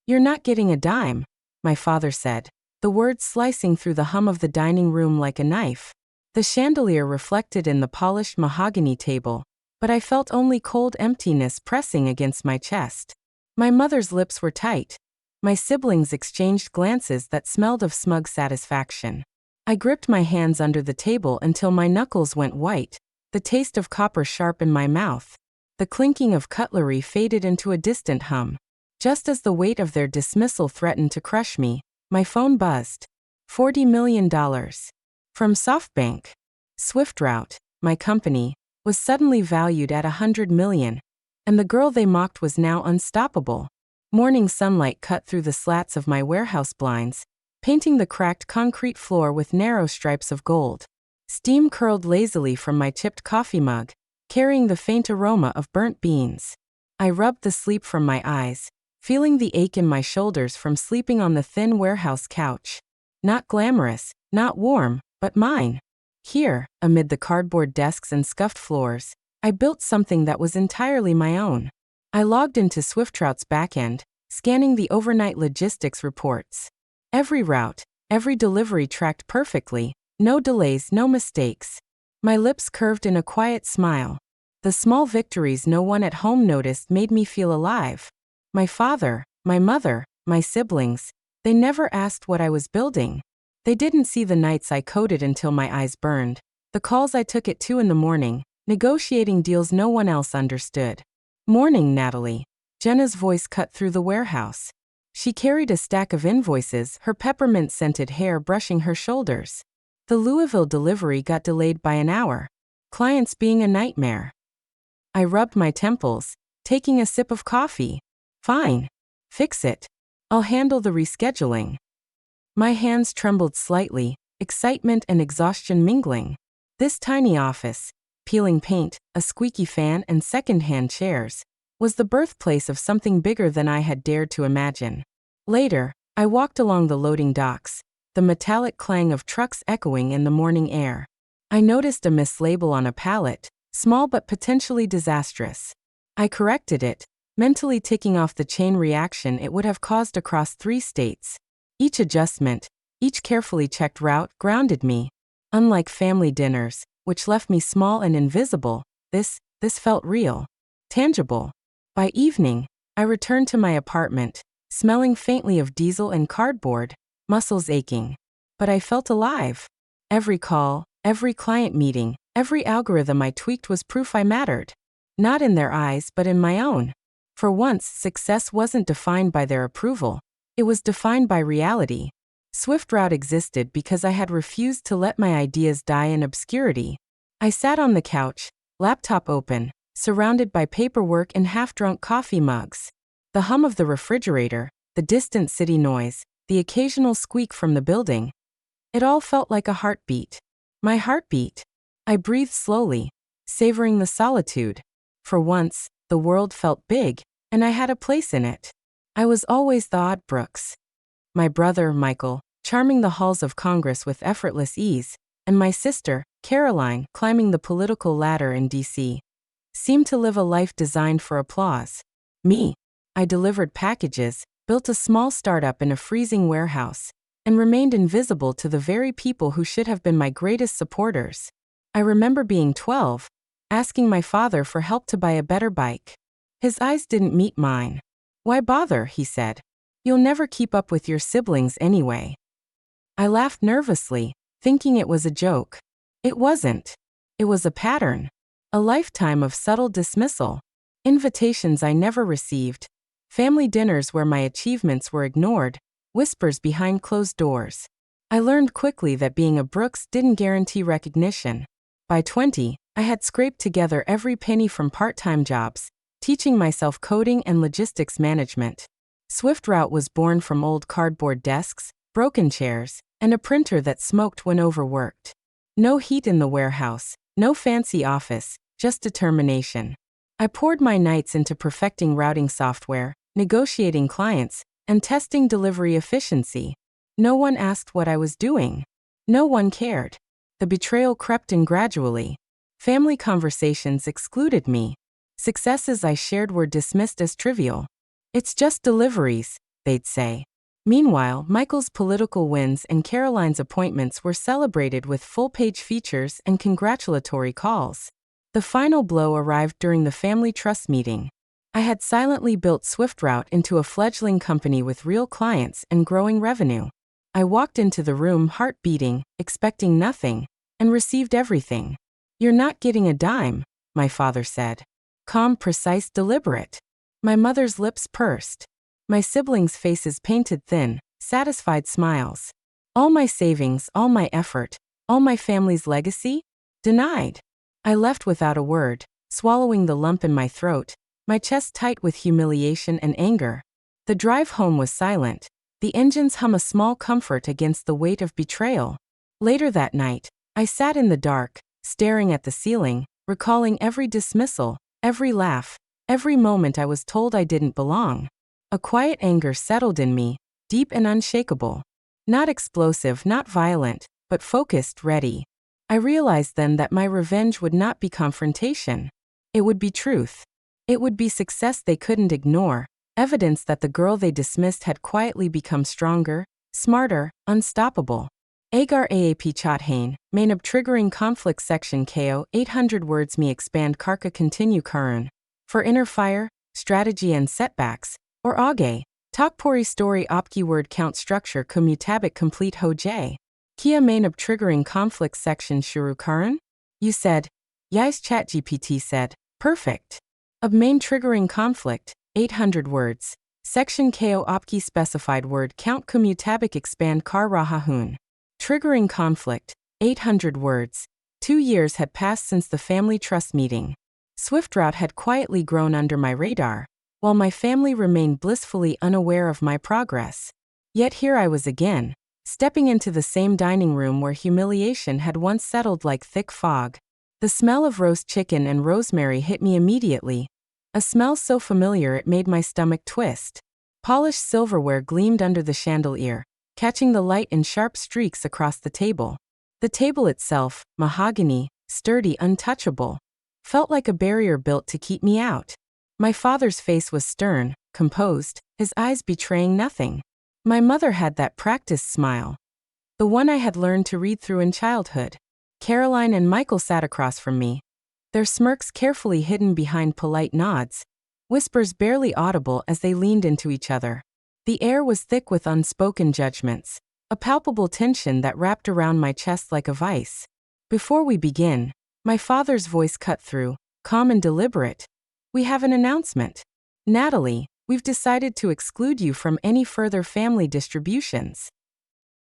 "You're not getting a dime," my father said, the words slicing through the hum of the dining room like a knife. The chandelier reflected in the polished mahogany table, but I felt only cold emptiness pressing against my chest. My mother's lips were tight. My siblings exchanged glances that smelled of smug satisfaction. I gripped my hands under the table until my knuckles went white, the taste of copper sharp in my mouth. The clinking of cutlery faded into a distant hum. Just as the weight of their dismissal threatened to crush me, my phone buzzed. $40 million. From SoftBank. SwiftRoute, my company, was suddenly valued at $100 million, and the girl they mocked was now unstoppable. Morning sunlight cut through the slats of my warehouse blinds, painting the cracked concrete floor with narrow stripes of gold. Steam curled lazily from my chipped coffee mug, carrying the faint aroma of burnt beans. I rubbed the sleep from my eyes, feeling the ache in my shoulders from sleeping on the thin warehouse couch. Not glamorous, not warm, but mine. Here, amid the cardboard desks and scuffed floors, I built something that was entirely my own. I logged into SwiftRoute's backend, scanning the overnight logistics reports. Every route, every delivery tracked perfectly, no delays, no mistakes. My lips curved in a quiet smile. The small victories no one at home noticed made me feel alive. My father, my mother, my siblings, they never asked what I was building. They didn't see the nights I coded until my eyes burned, the calls I took at 2 a.m, negotiating deals no one else understood. "Morning, Natalie." Jenna's voice cut through the warehouse. She carried a stack of invoices, her peppermint-scented hair brushing her shoulders. The Louisville delivery got delayed by an hour. Clients being a nightmare. I rubbed my temples, taking a sip of coffee. "Fine. Fix it. I'll handle the rescheduling." My hands trembled slightly, excitement and exhaustion mingling. This tiny office, peeling paint, a squeaky fan and second-hand chairs, was the birthplace of something bigger than I had dared to imagine. Later, I walked along the loading docks, the metallic clang of trucks echoing in the morning air. I noticed a mislabel on a pallet, small but potentially disastrous. I corrected it, mentally ticking off the chain reaction it would have caused across 3 states. Each adjustment, each carefully checked route, grounded me. Unlike family dinners, which left me small and invisible, this felt real, tangible. By evening, I returned to my apartment, smelling faintly of diesel and cardboard, muscles aching. But I felt alive. Every call, every client meeting, every algorithm I tweaked was proof I mattered. Not in their eyes, but in my own. For once, success wasn't defined by their approval. It was defined by reality. SwiftRoute existed because I had refused to let my ideas die in obscurity. I sat on the couch, laptop open, surrounded by paperwork and half-drunk coffee mugs. The hum of the refrigerator, the distant city noise, the occasional squeak from the building. It all felt like a heartbeat. My heartbeat. I breathed slowly, savoring the solitude. For once, the world felt big, and I had a place in it. I was always the odd Brooks. My brother, Michael, charming the halls of Congress with effortless ease, and my sister, Caroline, climbing the political ladder in D.C., seemed to live a life designed for applause. Me. I delivered packages, built a small startup in a freezing warehouse, and remained invisible to the very people who should have been my greatest supporters. I remember being 12, asking my father for help to buy a better bike. His eyes didn't meet mine. "Why bother?" he said. "You'll never keep up with your siblings anyway." I laughed nervously, thinking it was a joke. It wasn't. It was a pattern. A lifetime of subtle dismissal. Invitations I never received. Family dinners where my achievements were ignored. Whispers behind closed doors. I learned quickly that being a Brooks didn't guarantee recognition. By 20, I had scraped together every penny from part-time jobs, teaching myself coding and logistics management. SwiftRoute was born from old cardboard desks, broken chairs, and a printer that smoked when overworked. No heat in the warehouse, no fancy office, just determination. I poured my nights into perfecting routing software, negotiating clients, and testing delivery efficiency. No one asked what I was doing. No one cared. The betrayal crept in gradually. Family conversations excluded me. Successes I shared were dismissed as trivial. "It's just deliveries," they'd say. Meanwhile, Michael's political wins and Caroline's appointments were celebrated with full-page features and congratulatory calls. The final blow arrived during the family trust meeting. I had silently built SwiftRoute into a fledgling company with real clients and growing revenue. I walked into the room heart beating, expecting nothing, and received everything. "You're not getting a dime," my father said. Calm, precise, deliberate. My mother's lips pursed. My siblings' faces painted thin, satisfied smiles. All my savings, all my effort, all my family's legacy? Denied. I left without a word, swallowing the lump in my throat, my chest tight with humiliation and anger. The drive home was silent, the engines hum a small comfort against the weight of betrayal. Later that night, I sat in the dark, staring at the ceiling, recalling every dismissal, every laugh, every moment I was told I didn't belong. A quiet anger settled in me, deep and unshakable. Not explosive, not violent, but focused, ready. I realized then that my revenge would not be confrontation. It would be truth. It would be success they couldn't ignore, evidence that the girl they dismissed had quietly become stronger, smarter, unstoppable. Agar Aap Chathain, Mainab triggering conflict section KO 800 words me expand Karka continue Curran. For inner fire, strategy and setbacks, or Age, Takpori story opki word count structure commutabic complete ho j. Kia Mainab triggering conflict section Shuru Curran? You said. Yais ChatGPT said, perfect. Of main triggering conflict, 800 words. Section KO opki specified word count commutabic expand kar rahahun. Triggering conflict, 800 words. 2 years had passed since the family trust meeting. SwiftRoute had quietly grown under my radar, while my family remained blissfully unaware of my progress. Yet here I was again, stepping into the same dining room where humiliation had once settled like thick fog. The smell of roast chicken and rosemary hit me immediately, a smell so familiar it made my stomach twist. Polished silverware gleamed under the chandelier, catching the light in sharp streaks across the table. The table itself, mahogany, sturdy, untouchable, felt like a barrier built to keep me out. My father's face was stern, composed, his eyes betraying nothing. My mother had that practiced smile, the one I had learned to read through in childhood. Caroline and Michael sat across from me, their smirks carefully hidden behind polite nods, whispers barely audible as they leaned into each other. The air was thick with unspoken judgments, a palpable tension that wrapped around my chest like a vice. Before we begin, my father's voice cut through, calm and deliberate. We have an announcement. Natalie, we've decided to exclude you from any further family distributions.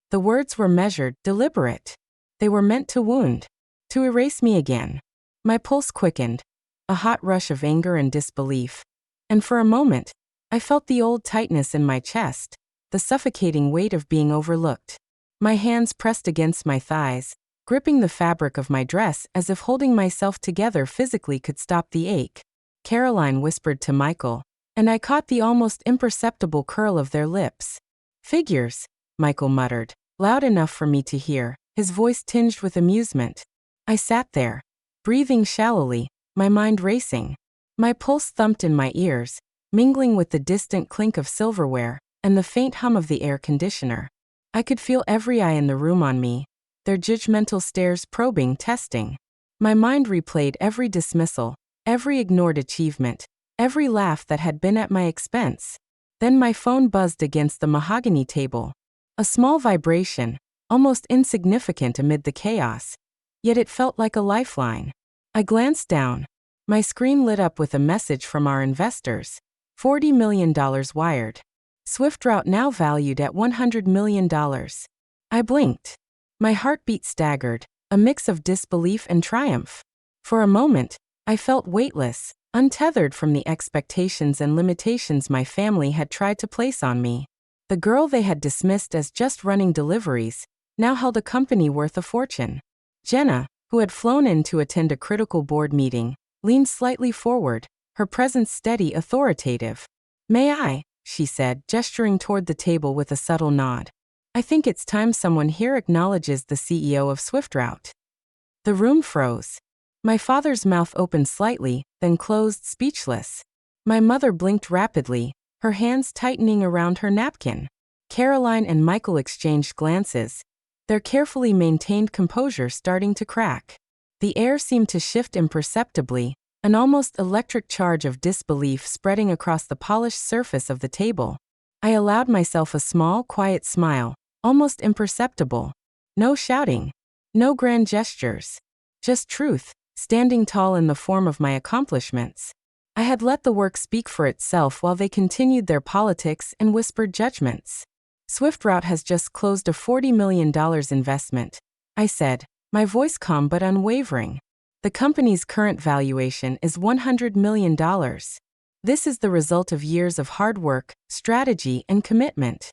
The words were measured, deliberate. They were meant to wound, to erase me again. My pulse quickened, a hot rush of anger and disbelief. And for a moment, I felt the old tightness in my chest, the suffocating weight of being overlooked. My hands pressed against my thighs, gripping the fabric of my dress as if holding myself together physically could stop the ache. Caroline whispered to Michael, and I caught the almost imperceptible curl of their lips. Figures, Michael muttered, loud enough for me to hear, his voice tinged with amusement. I sat there, breathing shallowly, my mind racing. My pulse thumped in my ears, mingling with the distant clink of silverware and the faint hum of the air conditioner. I could feel every eye in the room on me, their judgmental stares probing, testing. My mind replayed every dismissal, every ignored achievement, every laugh that had been at my expense. Then my phone buzzed against the mahogany table. A small vibration, almost insignificant amid the chaos, yet it felt like a lifeline. I glanced down. My screen lit up with a message from our investors. $40 million wired. SwiftRoute now valued at $100 million. I blinked. My heartbeat staggered, a mix of disbelief and triumph. For a moment, I felt weightless, untethered from the expectations and limitations my family had tried to place on me. The girl they had dismissed as just running deliveries now held a company worth a fortune. Jenna, who had flown in to attend a critical board meeting, leaned slightly forward, her presence steady, authoritative. "May I?" she said, gesturing toward the table with a subtle nod. "I think it's time someone here acknowledges the CEO of SwiftRoute." The room froze. My father's mouth opened slightly, then closed, speechless. My mother blinked rapidly, her hands tightening around her napkin. Caroline and Michael exchanged glances, their carefully maintained composure starting to crack. The air seemed to shift imperceptibly, an almost electric charge of disbelief spreading across the polished surface of the table. I allowed myself a small, quiet smile, almost imperceptible. No shouting, no grand gestures. Just truth, standing tall in the form of my accomplishments. I had let the work speak for itself while they continued their politics and whispered judgments. SwiftRoute has just closed a $40 million investment, I said, my voice calm but unwavering. The company's current valuation is $100 million. This is the result of years of hard work, strategy, and commitment.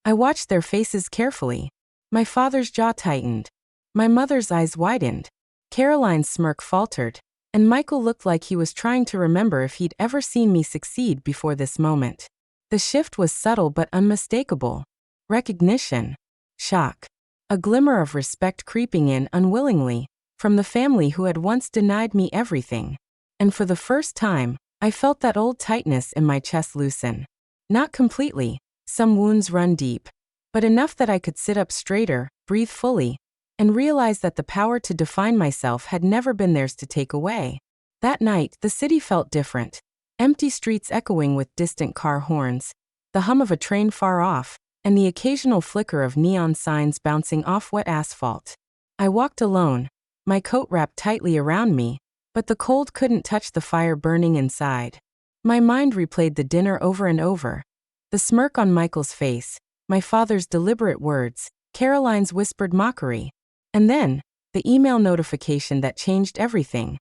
I watched their faces carefully. My father's jaw tightened. My mother's eyes widened. Caroline's smirk faltered, and Michael looked like he was trying to remember if he'd ever seen me succeed before this moment. The shift was subtle but unmistakable. Recognition. Shock. A glimmer of respect creeping in unwillingly, from the family who had once denied me everything. And for the first time, I felt that old tightness in my chest loosen. Not completely, some wounds run deep, but enough that I could sit up straighter, breathe fully, and realize that the power to define myself had never been theirs to take away. That night, the city felt different. Empty streets echoing with distant car horns, the hum of a train far off, and the occasional flicker of neon signs bouncing off wet asphalt. I walked alone, my coat wrapped tightly around me, but the cold couldn't touch the fire burning inside. My mind replayed the dinner over and over. The smirk on Michael's face, my father's deliberate words, Caroline's whispered mockery. And then, the email notification that changed everything.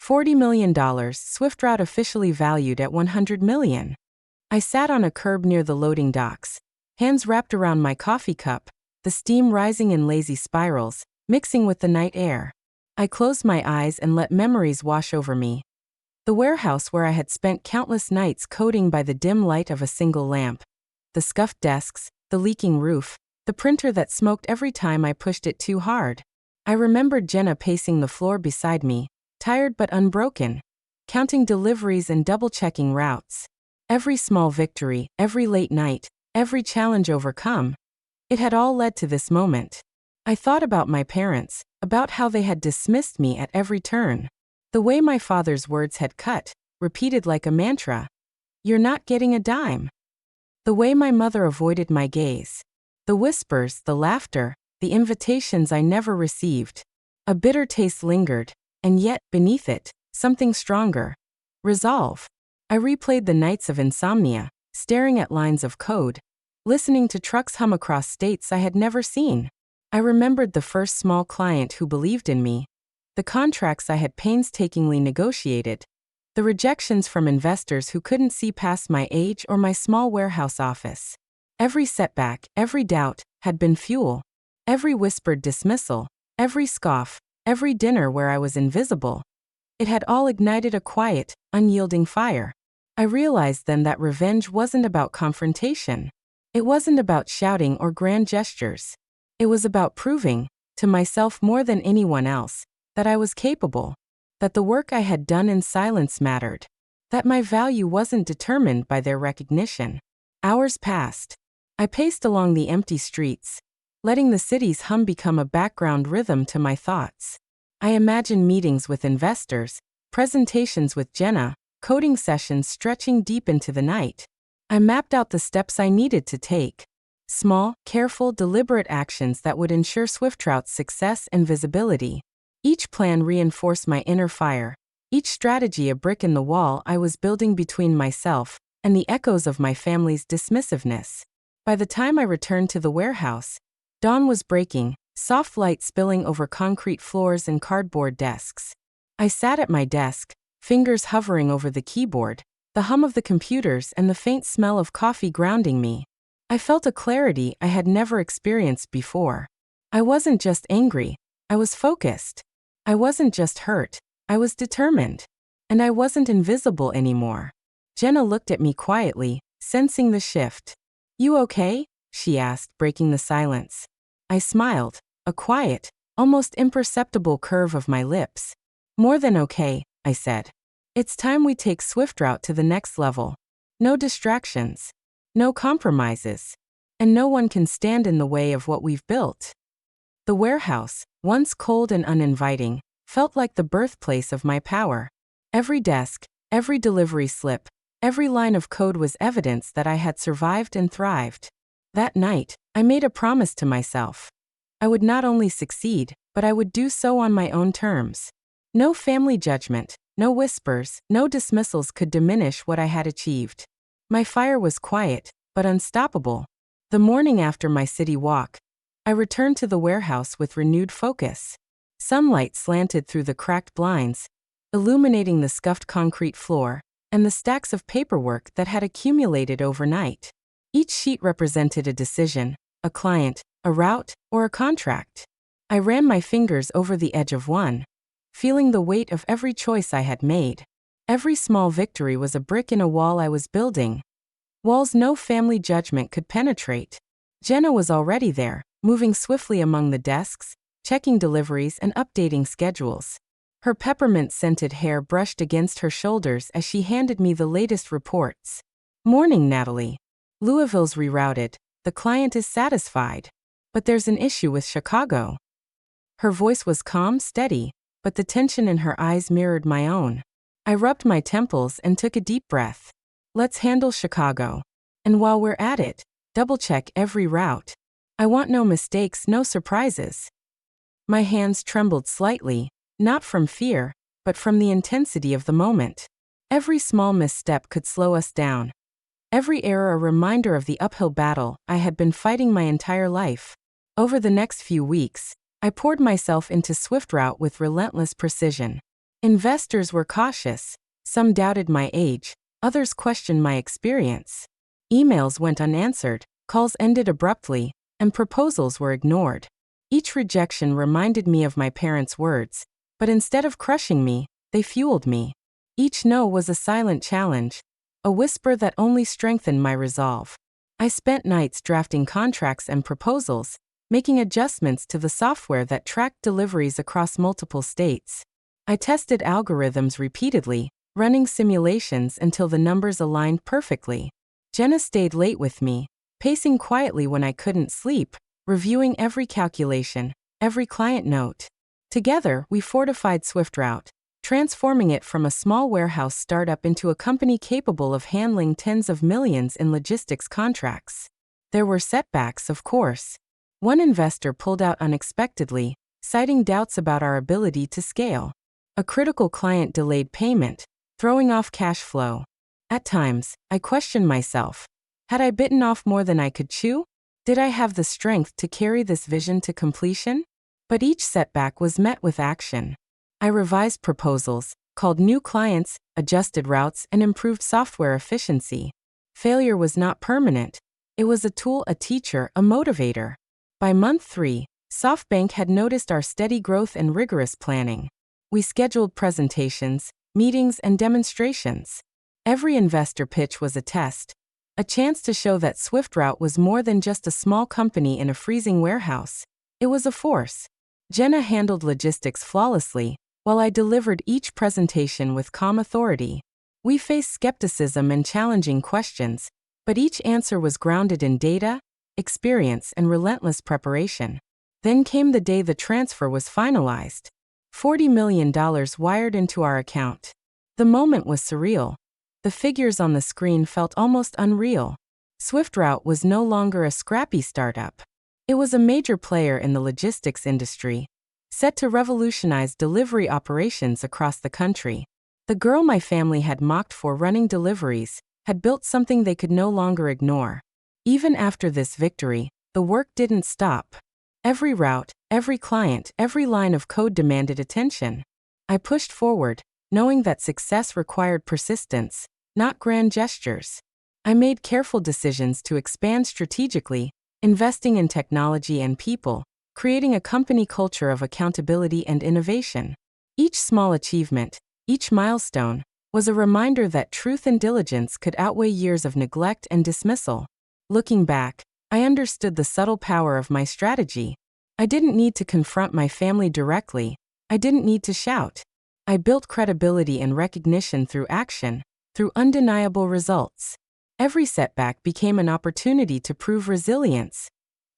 $40 million, SwiftRoute officially valued at $100 million. I sat on a curb near the loading docks, hands wrapped around my coffee cup, the steam rising in lazy spirals, mixing with the night air. I closed my eyes and let memories wash over me. The warehouse where I had spent countless nights coding by the dim light of a single lamp. The scuffed desks, the leaking roof, the printer that smoked every time I pushed it too hard. I remembered Jenna pacing the floor beside me, tired but unbroken, counting deliveries and double-checking routes. Every small victory, every late night, every challenge overcome. It had all led to this moment. I thought about my parents, about how they had dismissed me at every turn. The way my father's words had cut, repeated like a mantra. You're not getting a dime. The way my mother avoided my gaze. The whispers, the laughter, the invitations I never received. A bitter taste lingered, and yet, beneath it, something stronger. Resolve. I replayed the nights of insomnia, staring at lines of code, listening to trucks hum across states I had never seen. I remembered the first small client who believed in me, the contracts I had painstakingly negotiated, the rejections from investors who couldn't see past my age or my small warehouse office. Every setback, every doubt, had been fuel. Every whispered dismissal, every scoff, every dinner where I was invisible. It had all ignited a quiet, unyielding fire. I realized then that revenge wasn't about confrontation. It wasn't about shouting or grand gestures. It was about proving, to myself more than anyone else, that I was capable, that the work I had done in silence mattered, that my value wasn't determined by their recognition. Hours passed. I paced along the empty streets, letting the city's hum become a background rhythm to my thoughts. I imagined meetings with investors, presentations with Jenna, coding sessions stretching deep into the night. I mapped out the steps I needed to take. Small, careful, deliberate actions that would ensure SwiftRoute's success and visibility. Each plan reinforced my inner fire, each strategy a brick in the wall I was building between myself and the echoes of my family's dismissiveness. By the time I returned to the warehouse, dawn was breaking, soft light spilling over concrete floors and cardboard desks. I sat at my desk, fingers hovering over the keyboard, the hum of the computers and the faint smell of coffee grounding me. I felt a clarity I had never experienced before. I wasn't just angry, I was focused. I wasn't just hurt, I was determined. And I wasn't invisible anymore. Jenna looked at me quietly, sensing the shift. "You okay?" she asked, breaking the silence. I smiled, a quiet, almost imperceptible curve of my lips. "More than okay," I said. "It's time we take SwiftRoute to the next level. no distractions, no compromises, and no one can stand in the way of what we've built. The warehouse, once cold and uninviting, felt like the birthplace of my power. Every desk, every delivery slip, every line of code was evidence that I had survived and thrived. That night, I made a promise to myself. I would not only succeed, but I would do so on my own terms. No family judgment, no whispers, no dismissals could diminish what I had achieved. My fire was quiet, but unstoppable. The morning after my city walk, I returned to the warehouse with renewed focus. Sunlight slanted through the cracked blinds, illuminating the scuffed concrete floor and the stacks of paperwork that had accumulated overnight. Each sheet represented a decision, a client, a route, or a contract. I ran my fingers over the edge of one, feeling the weight of every choice I had made. Every small victory was a brick in a wall I was building. Walls no family judgment could penetrate. Jenna was already there, moving swiftly among the desks, checking deliveries and updating schedules. Her peppermint-scented hair brushed against her shoulders as she handed me the latest reports. "Morning, Natalie. Louisville's rerouted. The client is satisfied. But there's an issue with Chicago." Her voice was calm, steady, but the tension in her eyes mirrored my own. I rubbed my temples and took a deep breath. "Let's handle Chicago. And while we're at it, double-check every route. I want no mistakes, no surprises." My hands trembled slightly, not from fear, but from the intensity of the moment. Every small misstep could slow us down. Every error a reminder of the uphill battle I had been fighting my entire life. Over the next few weeks, I poured myself into SwiftRoute with relentless precision. Investors were cautious. Some doubted my age, others questioned my experience. Emails went unanswered, calls ended abruptly, and proposals were ignored. Each rejection reminded me of my parents' words, but instead of crushing me, they fueled me. Each no was a silent challenge, a whisper that only strengthened my resolve. I spent nights drafting contracts and proposals, making adjustments to the software that tracked deliveries across multiple states. I tested algorithms repeatedly, running simulations until the numbers aligned perfectly. Jenna stayed late with me, pacing quietly when I couldn't sleep, reviewing every calculation, every client note. Together, we fortified SwiftRoute, transforming it from a small warehouse startup into a company capable of handling tens of millions in logistics contracts. There were setbacks, of course. One investor pulled out unexpectedly, citing doubts about our ability to scale. A critical client delayed payment, throwing off cash flow. At times, I questioned myself. Had I bitten off more than I could chew? Did I have the strength to carry this vision to completion? But each setback was met with action. I revised proposals, called new clients, adjusted routes, and improved software efficiency. Failure was not permanent. It was a tool, a teacher, a motivator. By month 3, SoftBank had noticed our steady growth and rigorous planning. We scheduled presentations, meetings, and demonstrations. Every investor pitch was a test, a chance to show that SwiftRoute was more than just a small company in a freezing warehouse. It was a force. Jenna handled logistics flawlessly, while I delivered each presentation with calm authority. We faced skepticism and challenging questions, but each answer was grounded in data, experience, and relentless preparation. Then came the day the transfer was finalized. $40 million wired into our account. The moment was surreal. The figures on the screen felt almost unreal. SwiftRoute was no longer a scrappy startup. It was a major player in the logistics industry, set to revolutionize delivery operations across the country. The girl my family had mocked for running deliveries had built something they could no longer ignore. Even after this victory, the work didn't stop. Every route, every client, every line of code demanded attention. I pushed forward, knowing that success required persistence, not grand gestures. I made careful decisions to expand strategically, investing in technology and people, creating a company culture of accountability and innovation. Each small achievement, each milestone, was a reminder that truth and diligence could outweigh years of neglect and dismissal. Looking back, I understood the subtle power of my strategy. I didn't need to confront my family directly. I didn't need to shout. I built credibility and recognition through action, through undeniable results. Every setback became an opportunity to prove resilience.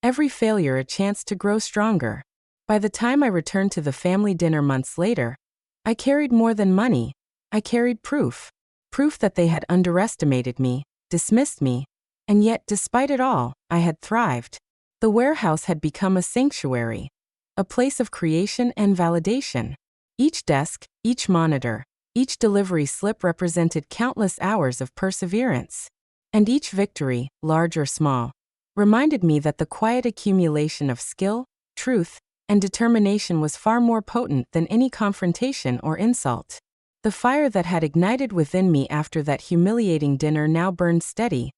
Every failure a chance to grow stronger. By the time I returned to the family dinner months later, I carried more than money. I carried proof. Proof that they had underestimated me, dismissed me, and yet, despite it all, I had thrived. The warehouse had become a sanctuary, a place of creation and validation. Each desk, each monitor, each delivery slip represented countless hours of perseverance. And each victory, large or small, reminded me that the quiet accumulation of skill, truth, and determination was far more potent than any confrontation or insult. The fire that had ignited within me after that humiliating dinner now burned steady,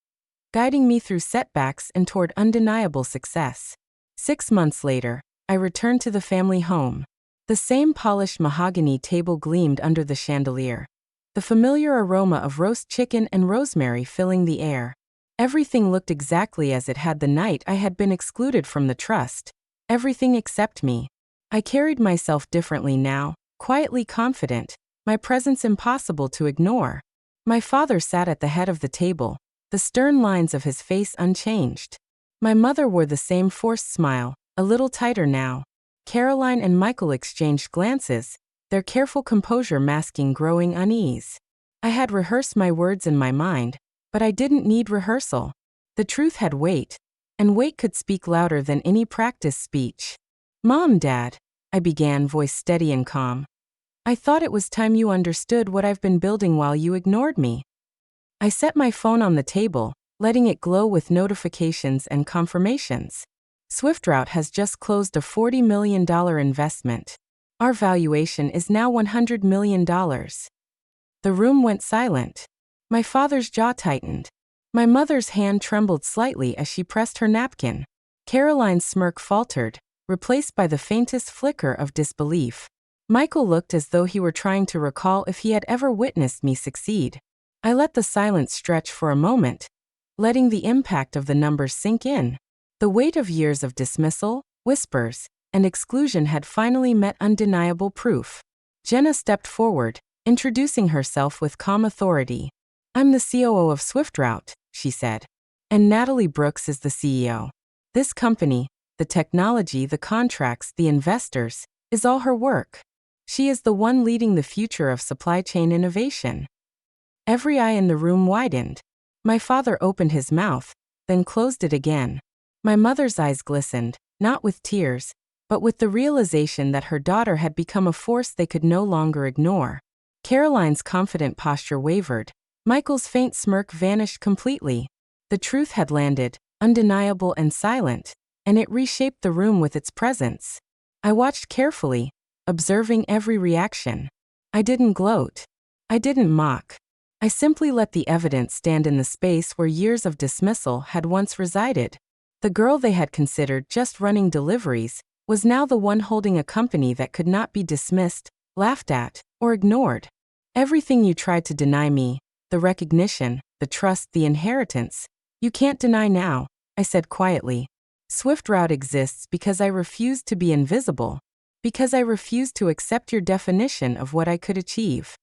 guiding me through setbacks and toward undeniable success. 6 months later, I returned to the family home. The same polished mahogany table gleamed under the chandelier, the familiar aroma of roast chicken and rosemary filling the air. Everything looked exactly as it had the night I had been excluded from the trust. Everything except me. I carried myself differently now, quietly confident, my presence impossible to ignore. My father sat at the head of the table, the stern lines of his face unchanged. My mother wore the same forced smile, a little tighter now. Caroline and Michael exchanged glances, their careful composure masking growing unease. I had rehearsed my words in my mind, but I didn't need rehearsal. The truth had weight, and weight could speak louder than any practiced speech. "Mom, Dad," I began, voice steady and calm. "I thought it was time you understood what I've been building while you ignored me." I set my phone on the table, letting it glow with notifications and confirmations. SwiftRoute has just closed a $40 million investment. Our valuation is now $100 million. The room went silent. My father's jaw tightened. My mother's hand trembled slightly as she pressed her napkin. Caroline's smirk faltered, replaced by the faintest flicker of disbelief. Michael looked as though he were trying to recall if he had ever witnessed me succeed. I let the silence stretch for a moment, letting the impact of the numbers sink in. The weight of years of dismissal, whispers, and exclusion had finally met undeniable proof. Jenna stepped forward, introducing herself with calm authority. "I'm the COO of SwiftRoute," she said. "And Natalie Brooks is the CEO. This company, the technology, the contracts, the investors, is all her work. She is the one leading the future of supply chain innovation." Every eye in the room widened. My father opened his mouth, then closed it again. My mother's eyes glistened, not with tears, but with the realization that her daughter had become a force they could no longer ignore. Caroline's confident posture wavered. Michael's faint smirk vanished completely. The truth had landed, undeniable and silent, and it reshaped the room with its presence. I watched carefully, observing every reaction. I didn't gloat. I didn't mock. I simply let the evidence stand in the space where years of dismissal had once resided. The girl they had considered just running deliveries was now the one holding a company that could not be dismissed, laughed at, or ignored. "Everything you tried to deny me, the recognition, the trust, the inheritance, you can't deny now," I said quietly. "SwiftRoute exists because I refused to be invisible, because I refused to accept your definition of what I could achieve."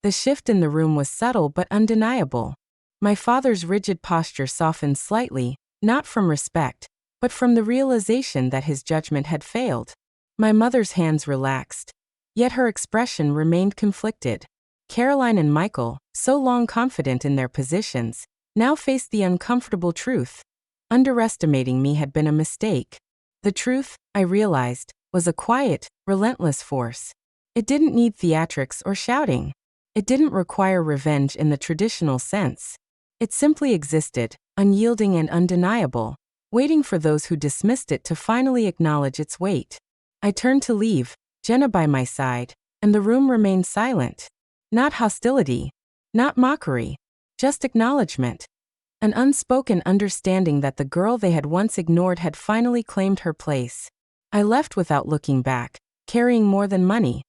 The shift in the room was subtle but undeniable. My father's rigid posture softened slightly, not from respect, but from the realization that his judgment had failed. My mother's hands relaxed, yet her expression remained conflicted. Caroline and Michael, so long confident in their positions, now faced the uncomfortable truth. Underestimating me had been a mistake. The truth, I realized, was a quiet, relentless force. It didn't need theatrics or shouting. It didn't require revenge in the traditional sense. It simply existed, unyielding and undeniable, waiting for those who dismissed it to finally acknowledge its weight. I turned to leave, Jenna by my side, and the room remained silent. Not hostility, not mockery, just acknowledgement. An unspoken understanding that the girl they had once ignored had finally claimed her place. I left without looking back, carrying more than money.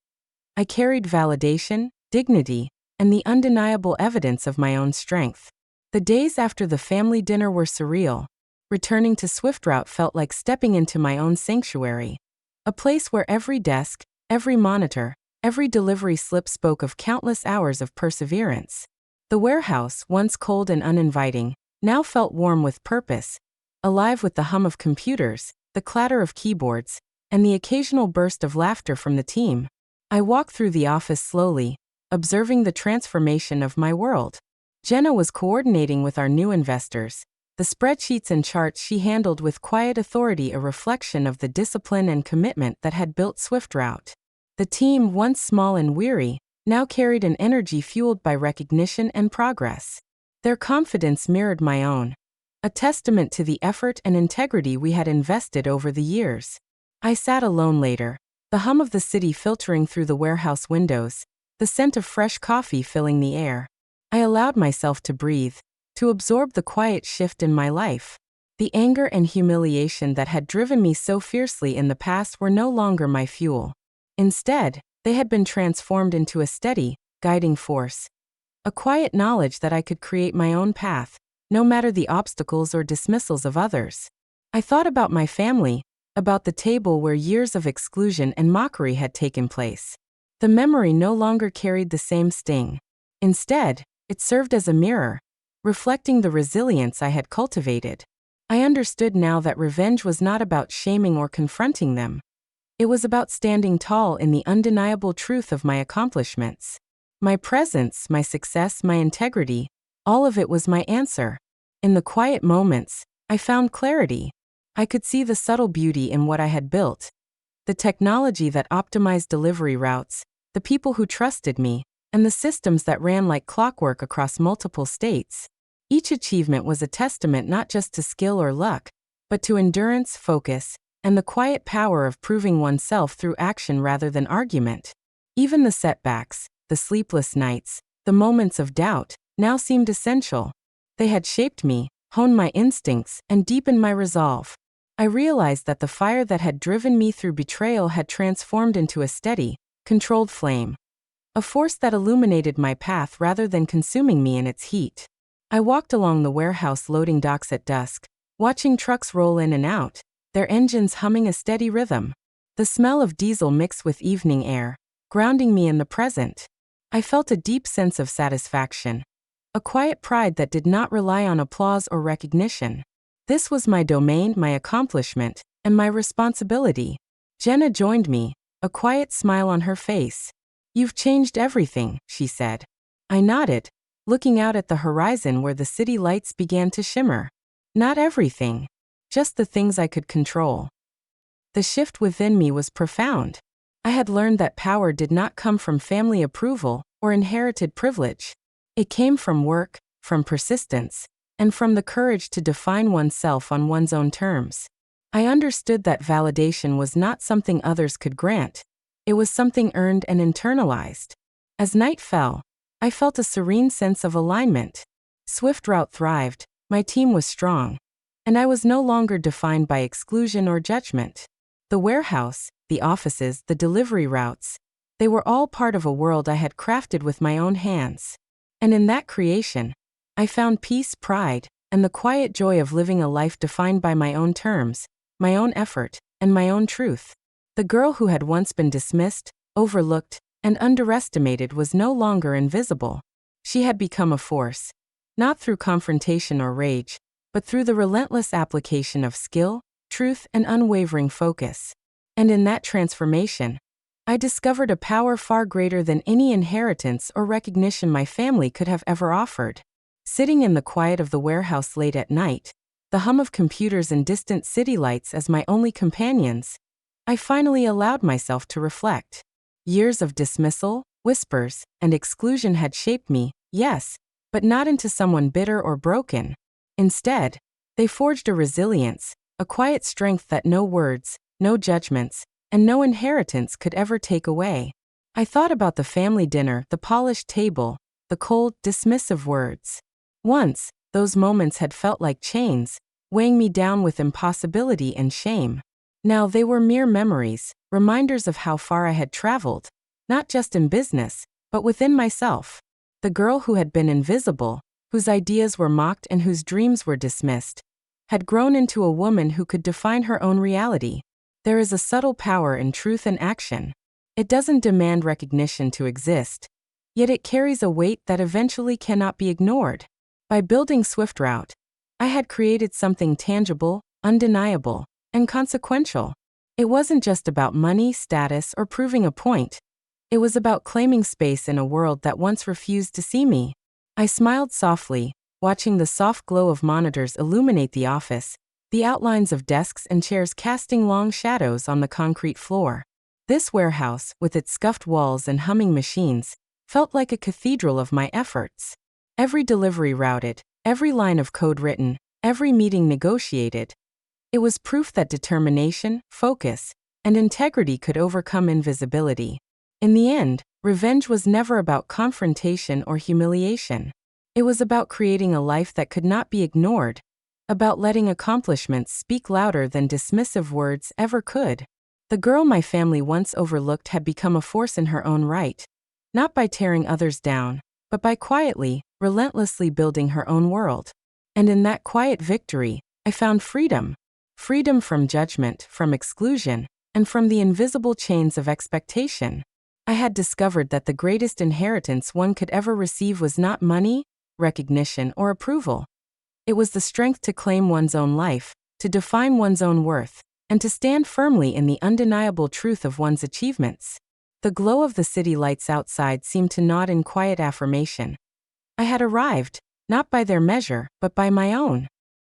I carried validation, dignity, and the undeniable evidence of my own strength. The days after the family dinner were surreal. Returning to SwiftRoute felt like stepping into my own sanctuary. A place where every desk, every monitor, every delivery slip spoke of countless hours of perseverance. The warehouse, once cold and uninviting, now felt warm with purpose, alive with the hum of computers, the clatter of keyboards, and the occasional burst of laughter from the team. I walked through the office slowly, observing the transformation of my world. Jenna was coordinating with our new investors, the spreadsheets and charts she handled with quiet authority, a reflection of the discipline and commitment that had built SwiftRoute. The team, once small and weary, now carried an energy fueled by recognition and progress. Their confidence mirrored my own, a testament to the effort and integrity we had invested over the years. I sat alone later, the hum of the city filtering through the warehouse windows, the scent of fresh coffee filling the air. I allowed myself to breathe, to absorb the quiet shift in my life. The anger and humiliation that had driven me so fiercely in the past were no longer my fuel. Instead, they had been transformed into a steady, guiding force. A quiet knowledge that I could create my own path, no matter the obstacles or dismissals of others. I thought about my family, about the table where years of exclusion and mockery had taken place. The memory no longer carried the same sting. Instead, it served as a mirror, reflecting the resilience I had cultivated. I understood now that revenge was not about shaming or confronting them. It was about standing tall in the undeniable truth of my accomplishments. My presence, my success, my integrity, all of it was my answer. In the quiet moments, I found clarity. I could see the subtle beauty in what I had built. The technology that optimized delivery routes, the people who trusted me, and the systems that ran like clockwork across multiple states. Each achievement was a testament not just to skill or luck, but to endurance, focus, and the quiet power of proving oneself through action rather than argument. Even the setbacks, the sleepless nights, the moments of doubt, now seemed essential. They had shaped me, honed my instincts, and deepened my resolve. I realized that the fire that had driven me through betrayal had transformed into a steady, controlled flame. A force that illuminated my path rather than consuming me in its heat. I walked along the warehouse loading docks at dusk, watching trucks roll in and out, their engines humming a steady rhythm. The smell of diesel mixed with evening air, grounding me in the present. I felt a deep sense of satisfaction, a quiet pride that did not rely on applause or recognition. This was my domain, my accomplishment, and my responsibility. Jenna joined me, a quiet smile on her face. "You've changed everything," she said. I nodded, looking out at the horizon where the city lights began to shimmer. Not everything, just the things I could control. The shift within me was profound. I had learned that power did not come from family approval or inherited privilege. It came from work, from persistence, and from the courage to define oneself on one's own terms. I understood that validation was not something others could grant. It was something earned and internalized. As night fell, I felt a serene sense of alignment. SwiftRoute thrived, my team was strong, and I was no longer defined by exclusion or judgment. The warehouse, the offices, the delivery routes, they were all part of a world I had crafted with my own hands. And in that creation, I found peace, pride, and the quiet joy of living a life defined by my own terms, my own effort, and my own truth. The girl who had once been dismissed, overlooked, and underestimated was no longer invisible. She had become a force, not through confrontation or rage, but through the relentless application of skill, truth, and unwavering focus. And in that transformation, I discovered a power far greater than any inheritance or recognition my family could have ever offered. Sitting in the quiet of the warehouse late at night, the hum of computers and distant city lights as my only companions, I finally allowed myself to reflect. Years of dismissal, whispers, and exclusion had shaped me, yes, but not into someone bitter or broken. Instead, they forged a resilience, a quiet strength that no words, no judgments, and no inheritance could ever take away. I thought about the family dinner, the polished table, the cold, dismissive words. Once, those moments had felt like chains, weighing me down with impossibility and shame. Now they were mere memories, reminders of how far I had traveled, not just in business, but within myself. The girl who had been invisible, whose ideas were mocked and whose dreams were dismissed, had grown into a woman who could define her own reality. There is a subtle power in truth and action. It doesn't demand recognition to exist. yet it carries a weight that eventually cannot be ignored. By building Swift Route, I had created something tangible, undeniable, and consequential. It wasn't just about money, status, or proving a point. It was about claiming space in a world that once refused to see me. I smiled softly, watching the soft glow of monitors illuminate the office, the outlines of desks and chairs casting long shadows on the concrete floor. This warehouse, with its scuffed walls and humming machines, felt like a cathedral of my efforts. Every delivery routed, every line of code written, every meeting negotiated. It was proof that determination, focus, and integrity could overcome invisibility. In the end, revenge was never about confrontation or humiliation. It was about creating a life that could not be ignored, about letting accomplishments speak louder than dismissive words ever could. The girl my family once overlooked had become a force in her own right, not by tearing others down, but by quietly, relentlessly building her own world. And in that quiet victory, I found freedom. Freedom from judgment, from exclusion, and from the invisible chains of expectation. I had discovered that the greatest inheritance one could ever receive was not money, recognition, or approval. It was the strength to claim one's own life, to define one's own worth, and to stand firmly in the undeniable truth of one's achievements. The glow of the city lights outside seemed to nod in quiet affirmation. I had arrived, not by their measure, but by my own.